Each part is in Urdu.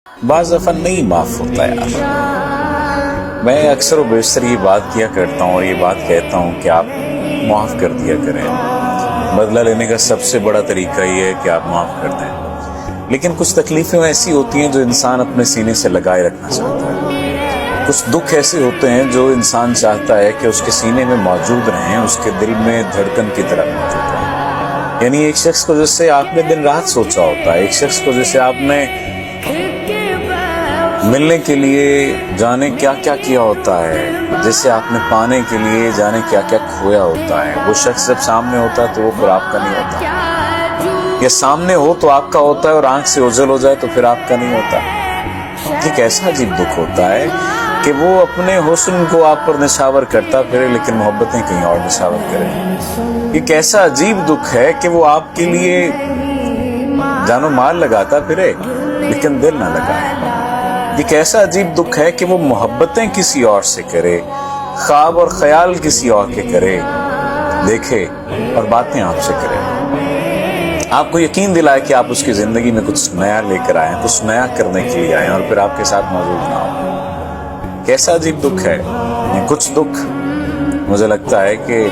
بعض دفعہ نہیں معاف ہوتا یار. میں اکثر و بیشتر یہ بات کیا کرتا ہوں اور یہ بات کہتا ہوں کہ آپ معاف کر دیا کریں. بدلہ لینے کا سب سے بڑا طریقہ یہ ہے کہ آپ معاف کر دیں. لیکن کچھ تکلیفیں ایسی ہوتی ہیں جو انسان اپنے سینے سے لگائے رکھنا چاہتا ہے. کچھ دکھ ایسے ہوتے ہیں جو انسان چاہتا ہے کہ اس کے سینے میں موجود رہیں, اس کے دل میں دھڑکن کی طرح موجود رہیں. یعنی ایک شخص کو جس سے آپ نے دن رات سوچا ہوتا ہے, ایک شخص کو جسے آپ نے ملنے کے لیے جانے کیا کیا کیا ہوتا ہے, جسے آپ نے پانے کے لیے جانے کیا کیا کھویا ہوتا ہے, وہ شخص جب سامنے ہوتا ہے تو وہ پھر آپ کا نہیں ہوتا. یا سامنے ہو تو آپ کا ہوتا ہے اور آنکھ سے اوجھل ہو جائے تو پھر آپ کا نہیں ہوتا. ایک ایسا عجیب دکھ ہوتا ہے کہ وہ اپنے حسن کو آپ پر نشاور کرتا پھرے لیکن محبتیں کہیں اور نشاور کرے. ایک ایسا عجیب دکھ ہے کہ وہ آپ کے لیے جان و مال لگاتا پھرے لیکن دل نہ لگائے. ایک ایسا عجیب دکھ ہے کہ وہ محبتیں کسی اور سے کرے, خواب اور خیال کسی اور کے کرے, دیکھے اور باتیں آپ سے کرے. آپ کو یقین دلائے کہ آپ اس کی زندگی میں کچھ نیا لے کر آئیں, کچھ نیا کرنے کے لیے آئیں اور پھر آپ کے ساتھ موجود نہ ہو. کیسا عجیب دکھ ہے. کچھ دکھ مجھے لگتا ہے کہ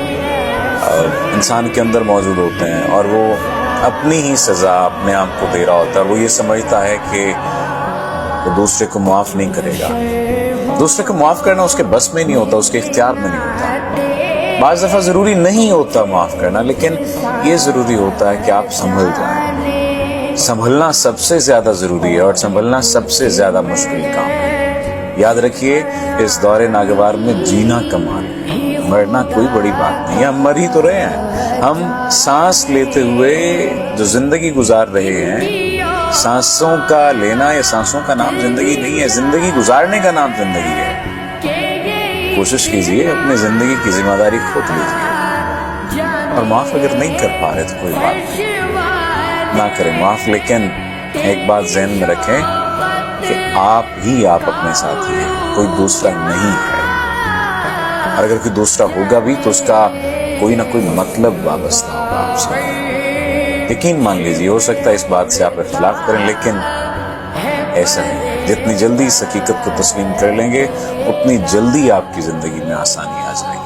انسان کے اندر موجود ہوتے ہیں اور وہ اپنی ہی سزا اپنے آپ کو دے رہا ہوتا ہے. وہ یہ سمجھتا ہے کہ وہ دوسرے کو معاف نہیں کرے گا. دوسرے کو معاف کرنا اس کے بس میں نہیں ہوتا, اس کے اختیار میں نہیں ہوتا. بعض دفعہ ضروری نہیں ہوتا معاف کرنا, لیکن یہ ضروری ہوتا ہے کہ آپ سنبھل جائیں. سنبھلنا سب سے زیادہ ضروری ہے اور سنبھلنا سب سے زیادہ مشکل کام ہے. یاد رکھیے اس دور ناگوار میں جینا کمال ہے, مرنا کوئی بڑی بات نہیں ہے. ہم مر ہی تو رہے ہیں. ہم سانس لیتے ہوئے جو زندگی گزار رہے ہیں, سانسوں کا لینا یا سانسوں کا نام زندگی نہیں ہے, زندگی گزارنے کا نام زندگی ہے. کوشش کیجئے اپنی زندگی کی ذمہ داری خود لیجئے, اور معاف اگر نہیں کر پا رہے تو کوئی بات نہیں, نہ کریں معاف. لیکن ایک بات ذہن میں رکھیں کہ آپ اپنے ساتھی ہیں, کوئی دوسرا نہیں ہے. اور اگر کوئی دوسرا ہوگا بھی تو اس کا کوئی نہ کوئی مطلب وابستہ ہوگا آپ سے. یقین مان لیجیے ہو سکتا ہے اس بات سے آپ اختلاف کریں, لیکن ایسا ہے. جتنی جلدی اس حقیقت کو تسلیم کر لیں گے اتنی جلدی آپ کی زندگی میں آسانی آ جائے گی.